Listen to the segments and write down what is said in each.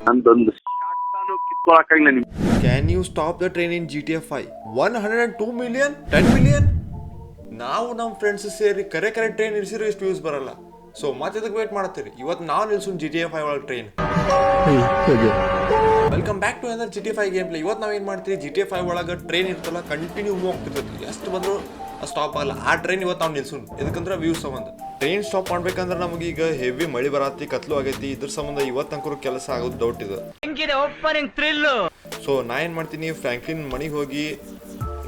ನಂದೊಂದು ಶಾಟಾನು ಕಿತ್ಕೊಳಕ್ಕಾಗಿಲ್ಲ ನಿಮ್ಗೆ. Can you stop the train in GTA 5? 102 million, 10 million. ನಾವು ನಮ್ಮ ಫ್ರೆಂಡ್ಸ್ ಸೇರಿ ಕರೆ ಟ್ರೈನ್ ನಿಲ್ಸಿರೋ ಇಷ್ಟು ವ್ಯೂಸ್ ಬರಲ್ಲ. ಸೊ ಮತ್ತೆ ಅದಕ್ಕೆ ವೇಟ್ ಮಾಡ್ತೀರಿ. ಇವತ್ತು ನಾವು ನಿಲ್ಸೋಣ GTA 5 ಒಳಗೆ train. Welcome back to another GTA 5 game play. ಇವತ್ತು ನಾವೇನು ಮಾಡ್ತೀವಿ, GTA 5 ಒಳಗೆ ಟ್ರೈನ್ ಇರ್ತಲ್ಲ, ಕಂಟಿನ್ಯೂ ಮೂವ್ ಆಗ್ತಿರ್ತೈತಿ. ಎಷ್ಟು ಬಂದರೂ ಸ್ಟಾಪ್ ಆಗಲ್ಲ. ಆ ಟ್ರೈನ್ ಇವತ್ತು ನಾವು ನಿಲ್ಸೋಣ. ಇದಕ್ಕಂದ್ರೆ ವ್ಯೂಸ್ ಸಂಬಂಧ. ಟ್ರೈನ್ ಸ್ಟಾಪ್ ಮಾಡ್ಬೇಕಂದ್ರೆ ನಮಗೀಗ ಹೆವಿ ಮಳಿ ಬರತ್ತಿ, ಕತ್ಲು ಆಗೈತಿ. ಇದ್ರ ಸಂಬಂಧ ಇವತ್ತಂಕರು ಕೆಲಸ ಆಗೋದು ಡೌಟ್ ಇದೆ. ಸೊ ನಾ ಏನು ಮಾಡ್ತೀನಿ, ಫ್ರ್ಯಾಂಕ್ಲಿನ್ ಮನೆಗೆ ಹೋಗಿ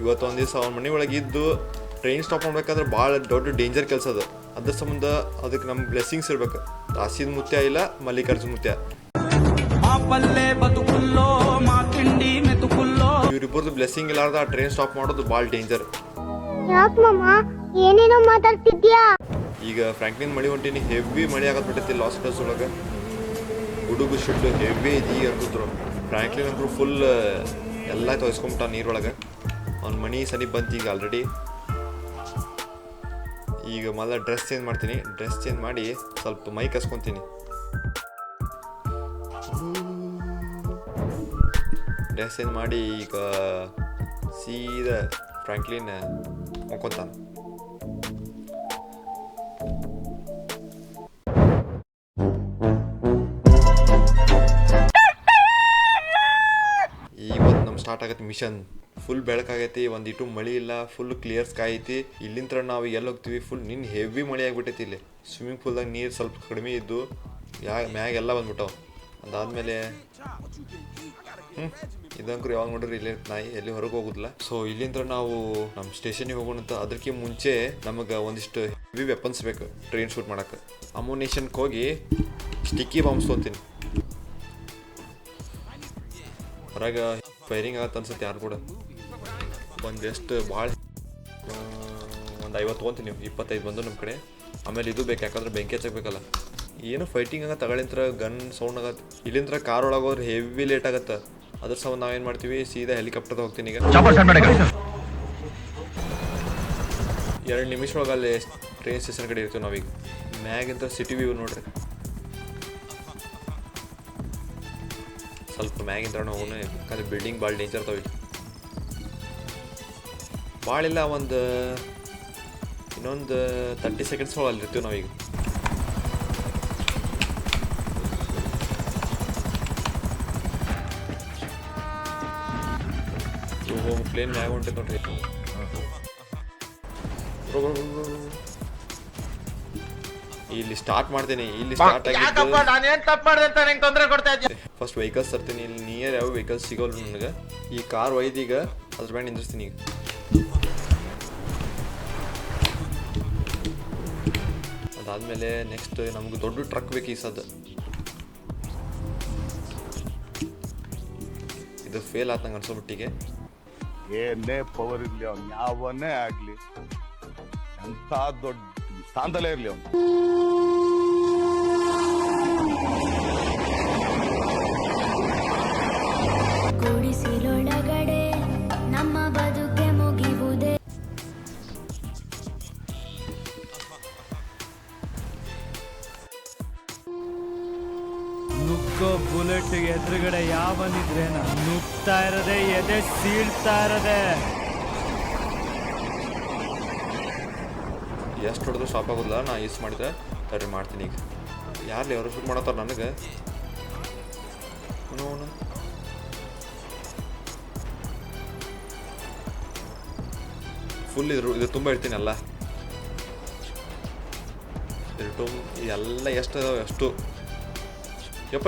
ಇವತ್ತು ಒಂದು ದಿವಸ ಅವ್ನ ಮನೆ ಒಳಗೆ ಇದ್ದು ಟ್ರೈನ್ ಸ್ಟಾಪ್ ಮಾಡ್ಬೇಕಾದ್ರೆ ಭಾಳ ದೊಡ್ಡ ಡೇಂಜರ್ ಕೆಲಸ ಅದು. ಅದ್ರ ಸಂಬಂಧ ಅದಕ್ಕೆ ನಮ್ಮ ಬ್ಲೆಸ್ಸಿಂಗ್ಸ್ ಇರ್ಬೇಕು. ದಾಸಿದ ಮುತ್ಯ ಇಲ್ಲ ಮಲ್ಲಿಕಾರ್ಜುನ್ ಮುತ್ಯ, ಇವ್ರಿಬ್ಬರದು ಬ್ಲೆಸ್ಸಿಂಗ್ ಇಲ್ಲಾರ್ದ ಆ ಟ್ರೈನ್ ಸ್ಟಾಪ್ ಮಾಡೋದು ಭಾಳ ಡೇಂಜರ್. ಏನೇನೋ ಮಾತಾಡ್ತಿದ್ಯಾ? ಈಗ ಫ್ರ್ಯಾಂಕ್ಲಿನ್ ಮಳಿ ಹೊಂಟಿನಿ, ಹೆವಿ ಮಳಿ ಆಗತ್ ಬಿಟ್ಟೈತಿ ಲಾಸ್ ಏಂಜಲ್ಸ್ ಒಳಗೆ. ಗುಡುಗು ಶಿಡ್ಡು ಹೆವಿ ಐತಿ ಅನ್ಕೋದ್ರು. ಫ್ರ್ಯಾಂಕ್ಲಿನ್ ಅಂತೂ ಫುಲ್ ಎಲ್ಲ ತೊಯ್ಸ್ಕೊಂಬಿಟ್ಟ ನೀರೊಳಗೆ. ಅವ್ನ ಮನಿ ಸನಿ ಬಂತು ಈಗ ಆಲ್ರೆಡಿ. ಈಗ ಮೊದಲ ಡ್ರೆಸ್ ಚೇಂಜ್ ಮಾಡ್ತೀನಿ. ಡ್ರೆಸ್ ಚೇಂಜ್ ಮಾಡಿ ಸ್ವಲ್ಪ ಮೈ ಕಸ್ಕೊತೀನಿ. ಡ್ರೆಸ್ ಚೇಂಜ್ ಮಾಡಿ ಈಗ ಸೀದಾ ಫ್ರ್ಯಾಂಕ್ಲಿನ್ ಮುಕ್ಕೊಂತಾನೆ. ಇವತ್ತು ನಮ್ಮ ಸ್ಟಾರ್ಟ್ ಆಗತ್ತೆ ಮಿಷನ್. ಫುಲ್ ಬೆಳಕಾಗೈತಿ, ಒಂದಿಟ್ಟು ಮಳಿ ಇಲ್ಲ, ಫುಲ್ ಕ್ಲಿಯರ್ ಸ್ಕೈ ಐತಿ. ಇಲ್ಲಿಂದ ನಾವು ಎಲ್ಲಿ ಹೋಗ್ತೀವಿ, ಫುಲ್ ನಿನ್ನ ಹೆವಿ ಮಳೆ ಆಗಿಬಿಟ್ಟೈತಿ. ಇಲ್ಲಿ ಸ್ವಿಮ್ಮಿಂಗ್ ಪೂಲ್ದಾಗ ನೀರು ಸ್ವಲ್ಪ ಕಡಿಮೆ ಇದ್ದು ಮ್ಯಾಗೆಲ್ಲ ಬಂದ್ಬಿಟ್ಟವು. ಅದಾದಮೇಲೆ ಇದಂಕ್ರು ಯಾವಾಗ ನೋಡ್ರಿ ಇಲ್ಲೇ ನಾಯಿ ಎಲ್ಲಿ ಹೊರಗೆ ಹೋಗುದಿಲ್ಲ. ಸೊ ಇಲ್ಲಿಂದ ನಾವು ನಮ್ಮ ಸ್ಟೇಷನ್ಗೆ ಹೋಗೋಣ. ಅದಕ್ಕೆ ಮುಂಚೆ ನಮಗೆ ಒಂದಿಷ್ಟು ಹೆವಿ ವೆಪನ್ಸ್ ಬೇಕು ಟ್ರೈನ್ ಶೂಟ್ ಮಾಡೋಕ್ಕೆ. ಅಮೋನೇಷನ್ಗೆ ಹೋಗಿ ಸ್ಟಿಕ್ಕಿ ಬಾಂಬ್ಸ್ ತೊಗೊತೀನಿ. ಹೊರಗೆ ಫೈರಿಂಗ್ ಆಗತ್ತೆ ಅನ್ಸುತ್ತೆ. ಯಾರು ಕೂಡ ಒಂದೆಷ್ಟು ಭಾಳ ಒಂದು 50 ತೊಗೊತೀನಿ, 25 ಬಂದು ನಮ್ಮ ಕಡೆ. ಆಮೇಲೆ ಇದು ಬೇಕು, ಯಾಕಂದ್ರೆ ಬೆಂಕಿ ಹಚ್ಚಬೇಕಲ್ಲ. ಏನು ಫೈಟಿಂಗ್ ಆಗತ್ತೆ ತಗೊಳ್ಳಿಂತ್ರ ಗನ್ ಸೌಂಡ್ ಆಗತ್ತೆ. ಇಲ್ಲಿಂತ್ರ ಕಾರ್ ಒಳಗೆ ಹೋದ್ರೆ ಹೆವಿ ಲೇಟ್ ಆಗತ್ತೆ. ಅದ್ರ ಸಂಬಂಧ ನಾವೇನು ಮಾಡ್ತೀವಿ, ಸೀದಾ ಹೆಲಿಕಾಪ್ಟರ್ದಾಗ ಹೋಗ್ತೀನಿ. ಈಗ 2 ನಿಮಿಷ ಒಳಗೆ ಅಲ್ಲಿ ಟ್ರೈನ್ ಸ್ಟೇಷನ್ ಕಡೆ ಇರ್ತೀವಿ ನಾವೀಗ. ಮ್ಯಾಗಿಂತ ಸಿಟಿ ವ್ಯೂ ನೋಡ್ರಿ. ಸ್ವಲ್ಪ ಮ್ಯಾಗಿಂತ ಹೋಗೋಣ, ಯಾಕಂದ್ರೆ ಬಿಲ್ಡಿಂಗ್ ಭಾಳ ಡೇಂಜರ್ ಅದಾವೆ. ಭಾಳಿಲ್ಲ, ಇನ್ನೊಂದು 30 ಸೆಕೆಂಡ್ಸ್ ಒಳಗೆ ಅಲ್ಲಿರ್ತೀವಿ ನಾವೀಗ. ಪ್ಲೇನ್ ಮ್ಯಾಗ ಹೊಂಟೈತೆ ನೋಡ್ರಿ. ಇಲ್ಲಿ ಸ್ಟಾರ್ಟ್ ಮಾಡ್ತೀನಿ. ಇಲ್ಲಿ ಸ್ಟಾರ್ಟ್ ಆಗಿ ಫಸ್ಟ್ ವೆಹಿಕಲ್ಸ್ ತರ್ತೀನಿ. ಇಲ್ಲಿ ನಿಯರ್ ಯಾವ ವೆಹಿಕಲ್ಸ್ ಸಿಗೋಲ್ಲ ನನಗೆ. ಈ ಕಾರ್ ಒಯ್ದೀಗ ಅದ್ರ ಮೇಲೆ ನಿಂದಿರ್ತೀನಿ. ಈಗ ಅದಾದಮೇಲೆ ನೆಕ್ಸ್ಟ್ ನಮ್ಗೆ ದೊಡ್ಡ ಟ್ರಕ್ ಬೇಕು ಈ ಸದ್ದು. ಇದು ಫೇಲ್ ಆತ ನಂಗೆ ಅನ್ಸೋಬಿಟ್ಟಿಗೆ. ಏನೇ ಪವರ್ ಇರ್ಲಿ, ಅವ್ನು ಯಾವನ್ನೇ ಆಗ್ಲಿ, ಎಂತ ದೊಡ್ಡ ಸ್ಥಾನದಲ್ಲೇ ಇರ್ಲಿ ಅವನು. ಗುಡಿಸಿಲೊಳಗಡೆ ನಮ್ಮ ಬದುಕೆ ಮುಗಿಯುವುದೇ. ನುಗ್ಗೋ ಬುಲೆಟ್ ಎದುರುಗಡೆ ಯಾವ ಬಂದಿದ್ರೆ ನುಗ್ತಾ ಇರದೆ, ಎದೆ ಸೀಳ್ತಾ ಇರದೆ. ಎಷ್ಟು ಹೊಡೆದು ಸ್ಟಾಪ್ ಆಗೋದಿಲ್ಲ. ನಾ ಯೂಸ್ ಮಾಡಿದ್ರೆ ತರ್ರಿ ಮಾಡ್ತೀನಿ. ಈಗ ಯಾರಲ್ಲಿ ಅವರು ಶೂಟ್ ಮಾಡತ್ತಾರ ನನಗೆ. ಫುಲ್ ಇದು ತುಂಬ ಇರ್ತೀನಿ ಅಲ್ಲ. ಎಲ್ಲ ಎಷ್ಟು ಅದಾವೆ ಅಷ್ಟು. ಯಪ್ಪ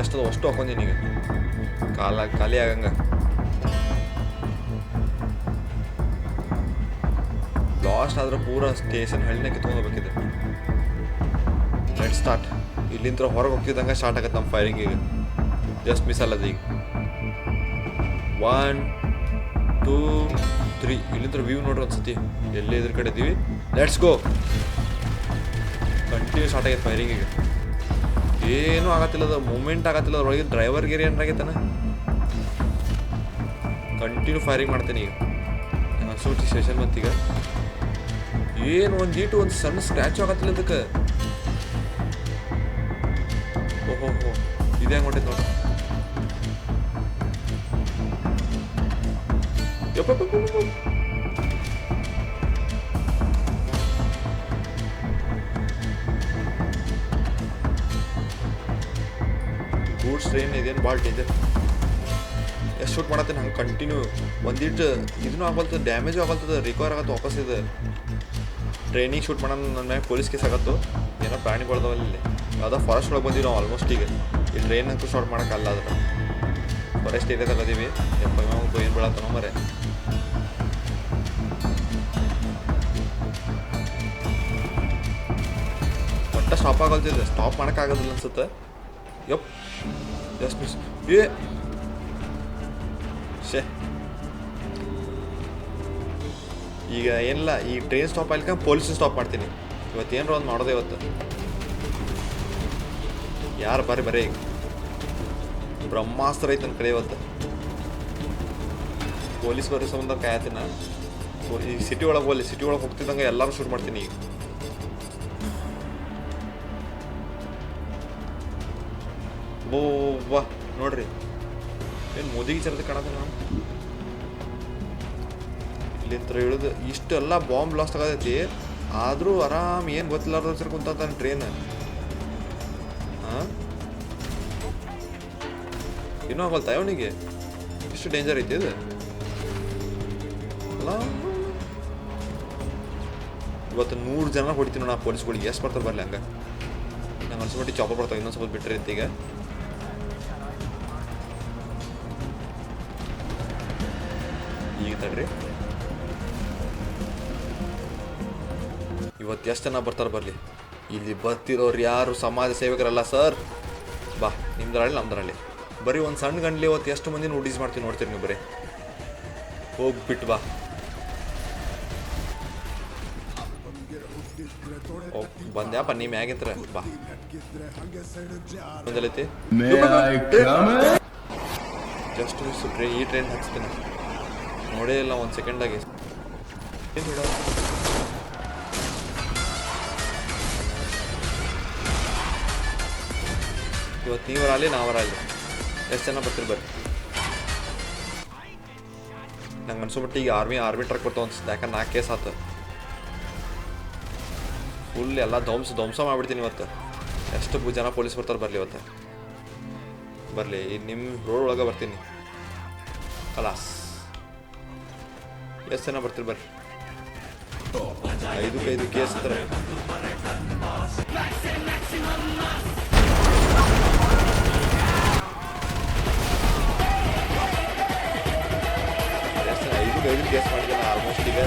ಎಷ್ಟದ ಅಷ್ಟು ಹಾಕೊಂತೀನಿ. ಈಗ ಖಾಲಿ ಆಗಂಗ. ಲಾಸ್ಟ್ ಆದ್ರೆ ಪೂರ ಸ್ಟೇಷನ್ ಹಳ್ಳಿನ ಕಿತ್ಕೊಂಡ್ಬೇಕಿದೆ. Let start. ಇಲ್ಲಿಂದ ಹೊರಗೆ ಹೋಗ್ತಿದ್ದಂಗೆ ಸ್ಟಾರ್ಟ್ ಆಗತ್ತೆ ನಮ್ಮ ಫೈರಿಂಗ್. ಈಗ ಜಸ್ಟ್ ಮಿಸ್ ಅಲ್ಲದ. ಈಗ 1 2 3 ಇಲ್ಲಿಂದ ವ್ಯೂ ನೋಡ್ರಿ ಅನ್ಸತಿ. ಎಲ್ಲೇ ಇದ್ರ ಕಡೆ ಇದ್ದೀವಿ. Let's go. ಕಂಟಿನ್ಯೂ ಸ್ಟಾರ್ಟ್ ಆಗೈತೆ ಫೈರಿಂಗ್. ಈಗ ಏನೂ ಆಗತ್ತಿಲ್ಲ, ಅದು ಮೂಮೆಂಟ್ ಆಗತ್ತಿಲ್ಲ. ಅದ್ರೊಳಗೆ ಡ್ರೈವರ್ಗೆ ಏನಾಗೈತಾನ. ಕಂಟಿನ್ಯೂ ಫೈರಿಂಗ್ ಮಾಡ್ತೀನಿ. ಈಗ ನಗ್ಸೋಟಿ ಸ್ಟೇಷನ್ ಬಂತೀಗ ಏನು ಒಂದು ಸಣ್ಣ ಸ್ಕ್ರ್ಯಾಚ್ ಆಗತ್ತಿಲ್ಲ ಅದಕ್ಕೆ. ಓಹೋ ಇದೇ ಹಂಗೆ ಹೊಂಟೈತೆ ನೋಡಿ. ಗೂಡ್ಸ್ ಟ್ರೈನ್ ಇದೇನು ಭಾಳ ಡೇಂಜರ್. ಎಷ್ಟು ಶೂಟ್ ಮಾಡತ್ತೇನೆ ಹಂಗೆ ಕಂಟಿನ್ಯೂ ಒಂದಿಟ್ಟು ಇದನ್ನು ಆಗಲ್ತದೆ, ಡ್ಯಾಮೇಜು ಆಗಲ್ತದೆ, ರಿಕವರ್ ಆಗತ್ತೆ ವಾಪಸ್ ಇದೆ. ಟ್ರೈನಿಗೆ ಶೂಟ್ ಮಾಡೋಣ ನನ್ನ ಮ್ಯಾಗ ಪೊಲೀಸ್ ಕೇಸ್ ಆಗತ್ತು. ಏನೋ ಪ್ರಾಣಿಗಳದಾವಲ್ಲ ಇಲ್ಲಿ ಯಾವುದೋ ಫಾರೆಸ್ಟ್ ಒಳಗೆ ಬಂದೀವಿ ನಾವು ಆಲ್ಮೋಸ್ಟ್. ಈಗ ಇಲ್ಲಿ ಟ್ರೈನ್ ಅಂತೂ ಶಾರ್ಟ್ ಮಾಡೋಕ್ಕಲ್ಲ, ಅದ್ರ ಫಾರೆಸ್ಟ್ ಏರಿಯಾದಾಗ ಅದೀವಿ. ಏನು ಬೀಳತ್ತನೋ ಮರೆ. ಒಟ್ಟ ಸ್ಟಾಪ್ ಆಗಲ್ತಿದೆ, ಸ್ಟಾಪ್ ಮಾಡೋಕ್ಕಾಗೋದಿಲ್ಲ ಅನ್ಸುತ್ತೆ. ಯಪ್ ಜಸ್ಟ್ ಮಿಸ್. ಶೇ ಈಗ ಏನಿಲ್ಲ, ಈ ಟ್ರೈನ್ ಸ್ಟಾಪ್ ಆಗ್ಲಿಕ್ಕೆ ಪೊಲೀಸನ್ನ ಸ್ಟಾಪ್ ಮಾಡ್ತೀನಿ. ಇವತ್ತು ಏನಾರ ಒಂದು ಮಾಡೋದೇ ಇವತ್ತು. ಯಾರು ಬರೀ ಬ್ರಹ್ಮಾಸ್ತ್ರ ಐತೆ ನನ್ನ ಕಡೆ ಇವತ್ತು. ಪೊಲೀಸ್ ಬರೋ ಸಂಬಂಧ ಕಾಯತ್ತೀನಿ ನಾನು. ಈ ಸಿಟಿ ಒಳಗೆ ಹೋಗ್ತಿದ್ದಂಗೆ ಎಲ್ಲರೂ ಶೂಟ್ ಮಾಡ್ತೀನಿ ಈಗ. ಓ ವಾ ನೋಡ್ರಿ ಏನು ಮೋದಿಗೆ ಚರತೆ ಕಾಣತ್ತೆ. ನಾನು ಇಲ್ಲಿಂತ ಇಳಿದು ಇಷ್ಟೆಲ್ಲ ಬಾಂಬ್ ಬ್ಲಾಸ್ಟ್ ಆಗತೈತಿ, ಆದರೂ ಆರಾಮ್ ಏನು ಗೊತ್ತಿಲ್ಲಾರ್ದ ಸರ್ ಕುಂತಾನ ಟ್ರೈನ್. ಹಾಂ ಇನ್ನೂ ಆಗಲ್ತಾ ಅವನಿಗೆ? ಇಷ್ಟು ಡೇಂಜರ್ ಐತಿ ಇದು ಅಲ್ಲ. ಇವತ್ತು 100 ಜನ ಹೊಡಿತೀನಿ ನಾ ಪೊಲೀಸ್ಗಳಿಗೆ. ಎಷ್ಟು ಬರ್ತಾರೆ ಬರಲಿ ಹಂಗೆ. ನಂಗೆ ಅನ್ಸ್ಬಿಟ್ಟು ಚಾಪರ್ ಬರ್ತಾವೆ, ಇನ್ನೊಂದು ಸ್ವಲ್ಪ ಬಿಟ್ಟರೆ ಈಗ. ಈಗ ತಡ್ರಿ, ಇವತ್ತು ಎಷ್ಟು ಜನ ಬರ್ತಾರೆ ಬರಲಿ. ಇಲ್ಲಿ ಬರ್ತಿರೋರು ಯಾರು ಸಮಾಜ ಸೇವಕರಲ್ಲ ಸರ್. ಬಾ ನಿಮ್ದರಳ್ಳಿ ನಮ್ದರಳ್ಳಿ ಬರೀ ಒಂದು ಸಣ್ಣ ಗಂಡ್ಲಿ ಇವತ್ತು ಎಷ್ಟು ಮಂದಿ ನೋಟಿಸ್ ಮಾಡ್ತೀನಿ ನೋಡ್ತೀರಿ ನೀವು. ಬರೀ ಹೋಗ್ಬಿಟ್ಟು ಬಾ. ಬಂದ್ಯಾಪ ನೀ ಮ್ಯಾಗಿಂತ್ರ ಬಾ. ಒಂದಲೈತಿ ಜಸ್ಟ್ ಮಿಸ್ ಟ್ರೈನ್. ಈ ಟ್ರೈನ್ ಹಚ್ತೀನಿ ನೋಡೇ ಇಲ್ಲ ಒಂದು ಸೆಕೆಂಡಾಗಿ. ಇವತ್ತು ನೀವರಲ್ಲಿ ನಾವರಲ್ಲಿ ಎಷ್ಟು ಜನ ಬರ್ತೀರಿ ಬರ್ರಿ. ನಂಗೆ ಅನ್ಸೋಬಿಟ್ಟು ಈಗ ಆರ್ಮಿ ಟ್ರಕ್ ಬರ್ತಾವ ಅನ್ಸುತ್ತೆ. ಯಾಕಂದ್ರೆ 4 ಕೇಸ್ ಆತು. ಫುಲ್ ಎಲ್ಲ ಧ್ವಂಸ ಮಾಡಿಬಿಡ್ತೀನಿ ಇವತ್ತು. ಎಷ್ಟು ಜನ ಪೊಲೀಸ್ ಬರ್ತಾರೆ ಬರಲಿ ಇವತ್ತು. ಬರಲಿ ನಿಮ್ಮ ರೋಡ್ ಒಳಗೆ ಬರ್ತೀನಿ. ಕಲಾಸ್ ಎಷ್ಟು ಜನ ಬರ್ತೀರಿ ಬರ್ರಿ. 5 ಕೇಸ್ ಇರ್ತಾರೆ. ಐದು ಕೇಸ್ ಮಾಡಿದೆ ನಾನು ಆಲ್ಮೋಸ್ಟ್. ಈಗ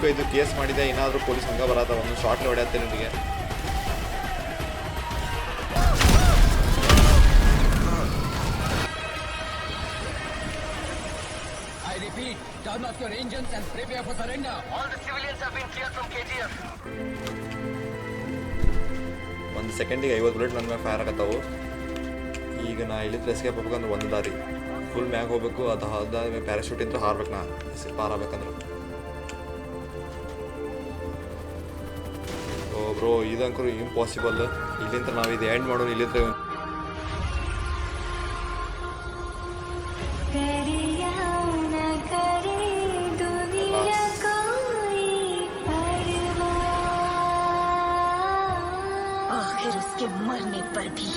5 ಕೇಸ್ ಮಾಡಿದೆ. ಏನಾದರೂ ಪೊಲೀಸ್ ಹಂಗೆ ಬರತ್ತ ಒಂದು ಶಾರ್ಟ್ಲಿ ಹೊಡೆಯತ್ತೆ ನಿಮಗೆ. Turn off your engines and prepare for surrender. All the civilians have been cleared from KGF. 1 ಸೆಕೆಂಡಿಗೆ 50 ಬುಲೆಟ್ ನನ್ನ ಮ್ಯಾಗ ಫೈರ್ ಆಗತ್ತಾವು. ಈಗ ನಾ ಇಲ್ಲಿಂದ ಎಸ್ಕೇಪ್ ಹೋಗ್ಬೇಕಂದ್ರೆ ಒಂದು ದಾರಿ ಫುಲ್ ಮ್ಯಾಗ ಹೋಗ್ಬೇಕು. ಅದು ಪ್ಯಾರಾಶೂಟ್ ಇಂತ ಹಾರ್ಬೇಕು. ನಾ ಪಾರ್ ಆಗ್ಬೇಕಂದ್ರೆ ಓ ಬ್ರೋ ಇದಂಕರು ಇಂಪಾಸಿಬಲ್. ಇಲ್ಲಿಂದ ನಾವು ಇದು ಎಂಡ್ ಮಾಡೋಣ. ಇಲ್ಲಿಂದ आखिर उसके मरने पर भी